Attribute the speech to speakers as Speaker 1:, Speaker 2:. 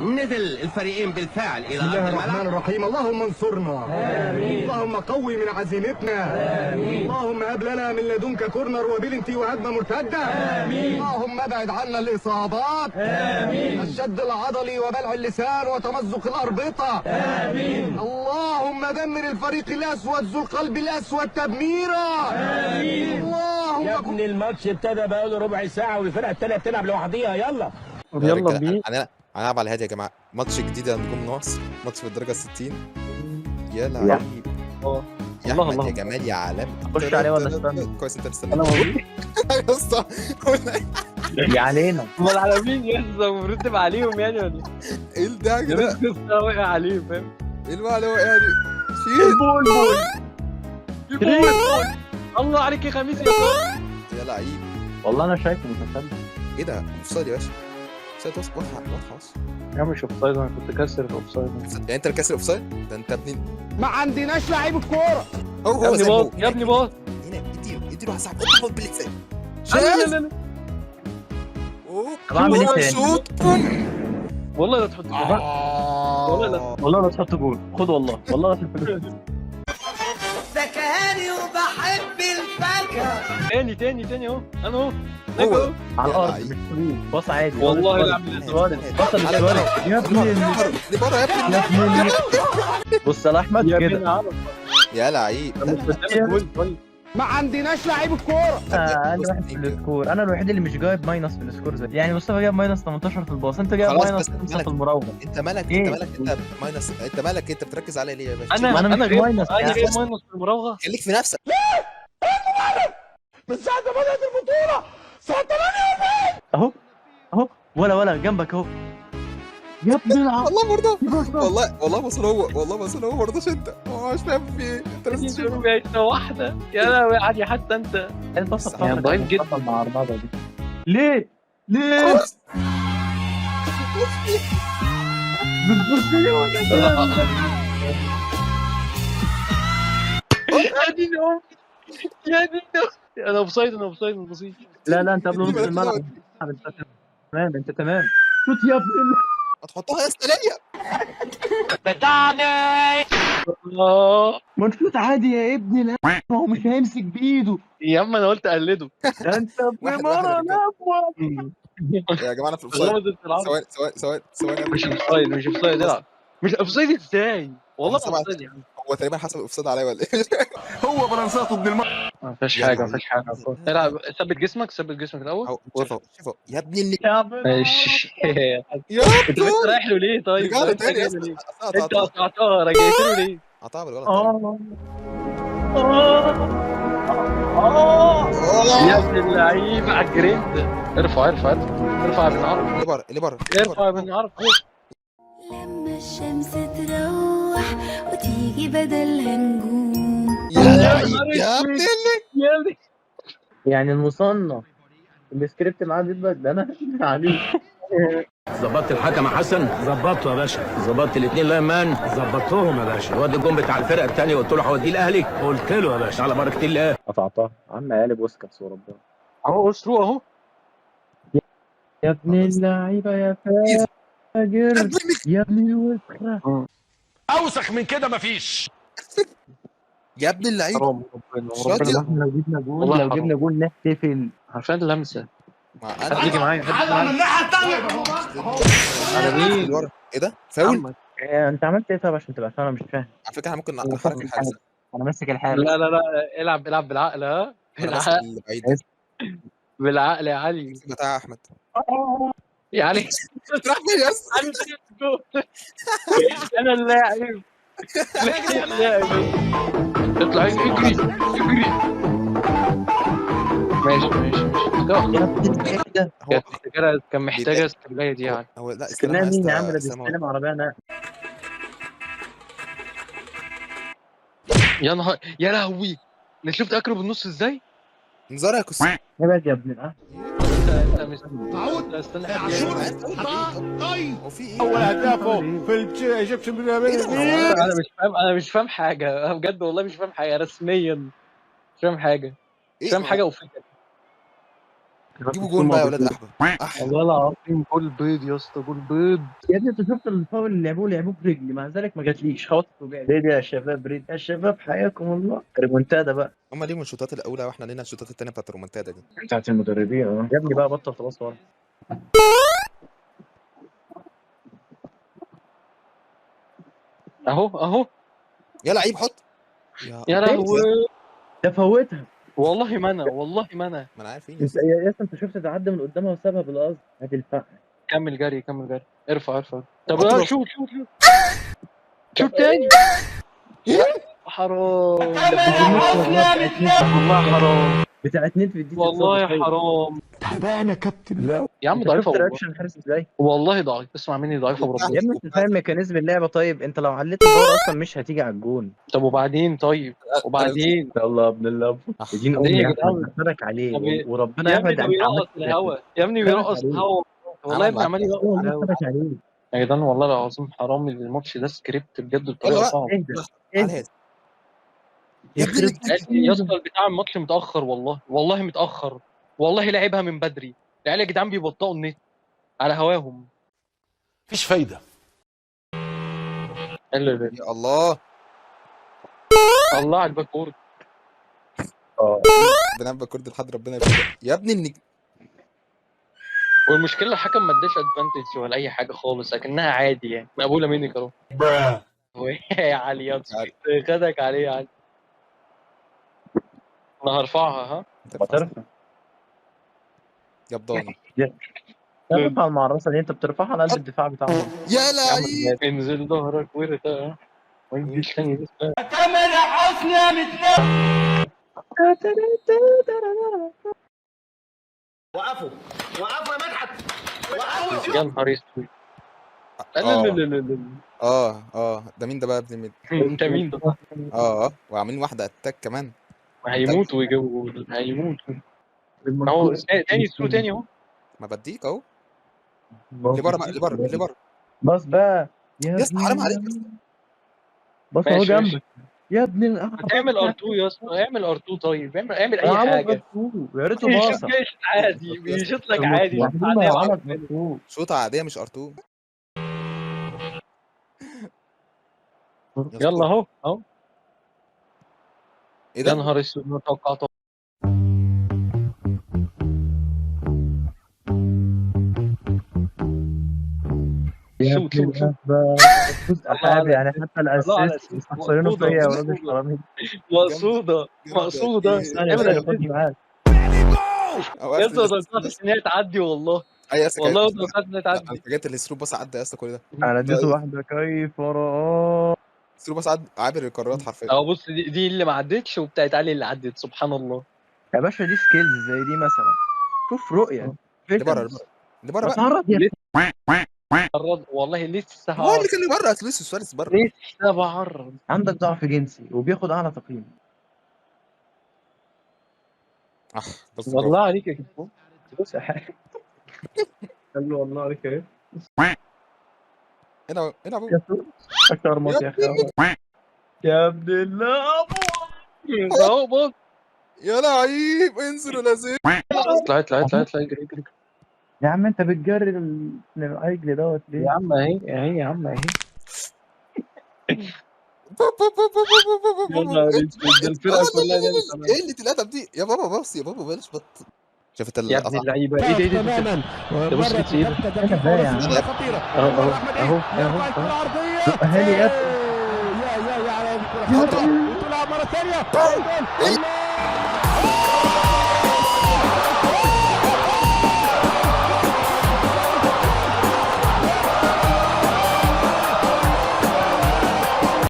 Speaker 1: نزل الفريقين بالفعل إلى
Speaker 2: بسم الله
Speaker 1: أرض
Speaker 2: الرحمن
Speaker 1: الملعب.
Speaker 2: الرحيم. اللهم انصرنا. آمين. اللهم قوي من عزيمتنا. آمين. اللهم هب لنا من لدنك كورنر وبلنتي وهجمة مرتدة. آمين. اللهم ابعد عنا الإصابات. آمين. الشد العضلي وبلع اللسان وتمزق الأربطة. آمين. اللهم دمر الفريق الأسود ذو القلب الأسود تدميرا. آمين. اللهم
Speaker 3: يا ابني الماتش ابتدى بقاله ربع ساعة والفرقة التانية بتلعب لوحديها. يلا
Speaker 4: بينا. هنلعب على الهادي يا جماعه. ماتش جديد عند نجوم مصر، ماتش في الدرجه 60. يا لعيب يا احمد يا جمال يا عالم.
Speaker 5: اخش عليه ولا استنى؟
Speaker 4: كويس انت
Speaker 5: انا موجود
Speaker 4: يا اسطى.
Speaker 5: يا علينا.
Speaker 6: امال على مين يا اسطى؟ المفروض تبقى عليهم يعني ولا
Speaker 4: ايه الدعج
Speaker 6: يا
Speaker 4: ده؟
Speaker 6: اسطى واقع عليهم فاهم؟
Speaker 4: ايه اللي هو يعني شيل
Speaker 6: البول الله عليك يا خميس يا طارق.
Speaker 4: يا لعيب.
Speaker 5: والله انا شايفه متسلل.
Speaker 4: ايه ده؟ اوفسايد يا باشا. اوفسايد واضحه اصلا.
Speaker 5: يا مش اوفسايد، انا كنت كاسر في اوفسايد.
Speaker 4: يعني انت اللي كاسر اوفسايد؟ ده انت ابني.
Speaker 1: ما عندناش لعيب الكورة.
Speaker 4: هو
Speaker 6: يا ابني باص يا ابني باص.
Speaker 4: هنا اديله واحد صاحب اطلب باللسان.
Speaker 6: لا لا لا
Speaker 5: طب اعمل ايه تاني؟
Speaker 4: شوط.
Speaker 6: والله لا تحط جول. والله لا
Speaker 5: والله لا تحط جول. خد والله لا تحط جول.
Speaker 7: فكهاني وبحب الفاكهة.
Speaker 6: تاني اهو انا اهو
Speaker 4: هو
Speaker 5: على الارض مش جول. باص عادي
Speaker 6: والله لا اعمل
Speaker 5: باص للسواري يا ابني
Speaker 4: دي بره يا ابني.
Speaker 5: بص يا احمد كده
Speaker 4: يا لعيب.
Speaker 1: ما عندناش لعيب الكورة.
Speaker 5: انا واحد في السكور. انا الوحيد اللي مش جايب ماينس في السكور زي يعني مصطفى جايب ماينس 18 في الباص، انت جايب ماينس 5 في المراوغه.
Speaker 4: انت مالك انت ماينس. انت مالك انت بتركز عليا ليه يا باشا؟
Speaker 6: انا
Speaker 5: غير ماينس.
Speaker 6: انا غير ماينس في المراوغه.
Speaker 4: خليك في نفسك.
Speaker 1: من ساعة ما بدأت البطولة ساعة 48.
Speaker 5: اهو ولا جنبك اهو يا ابني العب.
Speaker 4: والله برضه والله بص هو ما رضاش. انت هو مش فاهم في ايه. انت لازم تشوف.
Speaker 6: بعيشة واحده يا لهوي عادي حتى انت.
Speaker 5: الباصه
Speaker 6: يعني ضعيف جدا
Speaker 5: مع اربعه دي. ليه؟
Speaker 6: يا دين انا اوفسايد بسيط.
Speaker 5: لا انت قبل نص الملعب. انت تمام شوت يا ابني.
Speaker 4: هتحطها يا استليه
Speaker 6: الله
Speaker 5: منشوت عادي يا ابني. لا هو مش هيمسك بايده
Speaker 6: يا عم انا قلت اقلده.
Speaker 5: ده انت
Speaker 4: واحد
Speaker 5: بمرة
Speaker 4: واحد يا جماعه انا في الاوفسايد. ثواني
Speaker 6: مش اوفسايد العب. مش اوفسايد ازاي؟ والله ما اوفسايد يا عم.
Speaker 4: هو تقريبا حسب الاوفسايد عليا ولا ايه؟
Speaker 2: هو بلانساته ابن
Speaker 6: ما فيش حاجه العب. ثبت جسمك الاول.
Speaker 4: شوفوا يا ابني
Speaker 6: ماشي.
Speaker 4: يا
Speaker 6: انت رايح له ليه طيب؟
Speaker 4: رجع له
Speaker 6: انت
Speaker 4: تاني يا
Speaker 6: جاي له ليه؟
Speaker 4: اسطى.
Speaker 6: انت قطعتها رجعت له ليه؟
Speaker 4: قطعها بالغلط.
Speaker 6: يا ابن اللعيبه على الجريد. ارفع بالعرض.
Speaker 4: اللي بره
Speaker 6: ارفع بالعرض.
Speaker 7: لما الشمس تروح وتيجي بدلها نجوم.
Speaker 4: يا ابني
Speaker 5: يعني المصنف السكريبت معاه بيبقى ده انا عليه.
Speaker 3: ظبطت الحكم يا حسن. ظبطته يا باشا. ظبطت الاثنين لا مان. ظبطتهم يا باشا. الواد الجون بتاع الفرقه الثانيه قلت له هوديه الاهلي. قلت له يا باشا على بركه الله.
Speaker 5: قطعتها عم قالب وسكت وربنا.
Speaker 6: اهو اسرو اهو.
Speaker 5: يا ابن اللعيبه يا فاجر يا ابن الوسخه.
Speaker 3: اوسخ من كده مفيش.
Speaker 4: يا ابن اللعيب.
Speaker 5: ربنا لو جبنا جول نحتفل.
Speaker 6: عشان لمسه.
Speaker 4: انا
Speaker 6: هتيجي معايا
Speaker 1: من الناحية التانية.
Speaker 6: على مين؟
Speaker 4: ايه ده؟ فاول؟
Speaker 5: انت عملت ايه طيب عشان تبقى انا مش فاهم.
Speaker 4: على فكره احنا ممكن نحرك الحارس.
Speaker 5: انا ماسك الحارس.
Speaker 6: لا العب بالعقل. ها بالعقل يا علي.
Speaker 4: بتاع احمد
Speaker 6: يعني
Speaker 4: راح فين يا اسطى؟
Speaker 6: انا اللاعب. اطلع اجري. ماشي كان محتاجه استغلاليه دي يعني.
Speaker 4: هو لا
Speaker 5: استنى مين يا عم؟ ده بيستلم عربيه انا.
Speaker 6: يا نهار يا لهوي. انا شفت اكره بالنص ازاي؟
Speaker 4: انذار يا كوس.
Speaker 5: ابعد يا ابن الاهل.
Speaker 6: انت مش استنى
Speaker 1: طيب
Speaker 4: هو في ايه؟
Speaker 1: أول هدافه في الايجيبشن بريمير.
Speaker 6: انا مش فاهم حاجه. انا بجد والله مش فاهم حاجه رسميا. مش فاهم حاجه. مش فاهم حاجه وفكره.
Speaker 4: جيبوا جول بقى يا ولاد احمد.
Speaker 6: والله العظيم جول بيض يا اسطى، جول بيض.
Speaker 5: يا ابني انت شفت الفاول اللي لعبوه برجلي، مع ذلك ما جاتليش، خبطت في وجعي. ريد يا شباب، ريد يا شباب، حياكم الله. ريمونتادا بقى
Speaker 4: هم ليهم الشوطات الاولى واحنا لينا الشوطات الثانيه بتاعت الرومنتادا دي.
Speaker 5: بتاعت المدربين. يا ابني بقى بطل خلاص ورا.
Speaker 6: اهو
Speaker 4: يا لعيب حط.
Speaker 6: يا لهوي.
Speaker 5: ده فوتها.
Speaker 6: والله ما انا
Speaker 4: ما انا عارف ايه.
Speaker 5: يا اسطى انت شفت تعدي من قدامها وسابها بالقصد، ادي الفقر.
Speaker 6: كمل جري. ارفع. طب
Speaker 4: أطرف.
Speaker 6: شوت تاني. حرام والله حرام.
Speaker 5: بتاعت نت في الدي
Speaker 6: والله حرام
Speaker 1: تعبان يا كابتن. لا
Speaker 6: يا عم، ضعيفه
Speaker 5: شفت
Speaker 6: والله.
Speaker 5: رياكشن الحارس ازاي؟
Speaker 6: والله ضعيف، اسمع مني، ضعيفه بربنا.
Speaker 5: يا ابني انت فاهم ميكانيزم اللعبه. طيب انت لو عليت الدور اصلا مش هتيجي على الجون.
Speaker 6: طب وبعدين وبعدين
Speaker 5: يلا يا ابن الله. اديني
Speaker 6: ليه
Speaker 5: امي
Speaker 6: يا
Speaker 5: يا
Speaker 6: جدعان؟
Speaker 5: احمد بتفرج عليه
Speaker 6: طب
Speaker 5: وربنا
Speaker 6: يا
Speaker 5: يا
Speaker 6: ابني
Speaker 5: احمد
Speaker 6: ده بيرقص الهوا، يا ابني بيرقص الهوا والله يا ابني، عمال يرقص الهوا.
Speaker 5: بتفرج عليه.
Speaker 6: يا جدعان والله العظيم حرام، الماتش ده سكريبت بجد
Speaker 4: يلا
Speaker 6: بطريقه
Speaker 4: بقى.
Speaker 6: صعبه.
Speaker 5: اهدى
Speaker 4: على هادي.
Speaker 5: يخرب
Speaker 6: يا اسطى بتاع الماتش متاخر، والله متاخر، والله لعبها من بدري. العيال يا جدعان بيبطئوا النت على هواهم.
Speaker 1: مفيش فايده.
Speaker 6: الله
Speaker 4: يا الله.
Speaker 6: الله على الباكورد.
Speaker 4: بنلعب كرة لحد ربنا يبارك يا ابني انك.
Speaker 6: والمشكله الحكم ما اداش ادفانتج ولا اي حاجه خالص، لكنها عادي يعني مقبوله مني كرو. يا علي يا خدك عليه يا علي. انا هرفعها. ها
Speaker 5: بترفع.
Speaker 4: يا بضاني.
Speaker 5: ترفع المعرصه دي، انت بترفعها على قلب الدفاع بتاعهم.
Speaker 4: يا لعيب.
Speaker 6: انزل ظهرك وارتاح وانجي الثاني بس.
Speaker 1: وقفوا يا مدحت. وقفوا.
Speaker 6: يا نهار اسود. لا
Speaker 4: ده مين ده بقى ابن مين؟
Speaker 6: انت مين ده؟
Speaker 4: وعاملين واحدة اتاك كمان.
Speaker 6: هيموتوا ويجوا، هيموتوا. اهو تاني ثرو تاني اهو.
Speaker 4: ما بديك اهو. اللي بره بقى، اللي بره.
Speaker 5: بص بقى
Speaker 4: يا اسطى حرام عليك يا اسطى.
Speaker 5: بص اهو جنبك يا ابن
Speaker 6: اعمل ار2 يا اسطى، اعمل ار2. طيب اعمل اي حاجه.
Speaker 5: يا ريته باصه.
Speaker 6: عادي بيشوط لك عادي.
Speaker 4: شوطة عادية مش ار2.
Speaker 6: يلا اهو.
Speaker 4: ايه ده؟
Speaker 6: يا نهار اسود، ما توقعته. شوت
Speaker 5: جزء حابب يعني، حتى الاسيست مستخسرينه فيا يا ولاد الحرامين.
Speaker 6: مقصوده.
Speaker 5: ياخدني معاك
Speaker 6: يا اسطى توقعت ان هي تعدي والله.
Speaker 4: يا اسطى
Speaker 6: والله توقعت ان هي
Speaker 4: انا
Speaker 6: تعدي.
Speaker 4: فاجئت الثرو باص عدى يا اسطى كل ده.
Speaker 5: انا اديته واحده كيف وراه.
Speaker 4: الثرو باص عابر القارات حرفيا.
Speaker 6: اهو بص، دي اللي ما عدتش، وبتاعت علي اللي عدت. سبحان الله
Speaker 5: يا باشا، دي سكيلز زي دي مثلا. شوف رؤيه
Speaker 4: اللي بره بقى.
Speaker 5: اتعرض يا
Speaker 6: والله لسه
Speaker 4: هو اللي كان بره لويس سواريز بره.
Speaker 6: لسه بعرض.
Speaker 5: عندك ضعف جنسي وبياخد اعلى تقييم.
Speaker 4: بس
Speaker 6: والله عليك يا كفو.
Speaker 5: بص يا حاج. قال له والله عليك ايه.
Speaker 4: هنا
Speaker 5: اكتر موت يا اخي. يا ابن الله.
Speaker 6: اهو بص
Speaker 4: يا لعيب انزل ولا زين.
Speaker 6: طلعت اجري.
Speaker 5: يا عم انت بتجري العجل دوت ليه؟
Speaker 6: يا عم اهي يا عم اهي. يا نهار اسود، ده الفرقه كلها جابت.
Speaker 4: ايه اللي الادب دي يا بابا؟ بص يا بابا بلاش بط. شفت
Speaker 6: يا ابن اللعيبه. ايه ده
Speaker 1: تماما.
Speaker 6: ده بص كتير.
Speaker 1: خطيره.
Speaker 6: اهو
Speaker 5: اهالي يا
Speaker 1: يا على الكره. وتلعب مره ثانيه.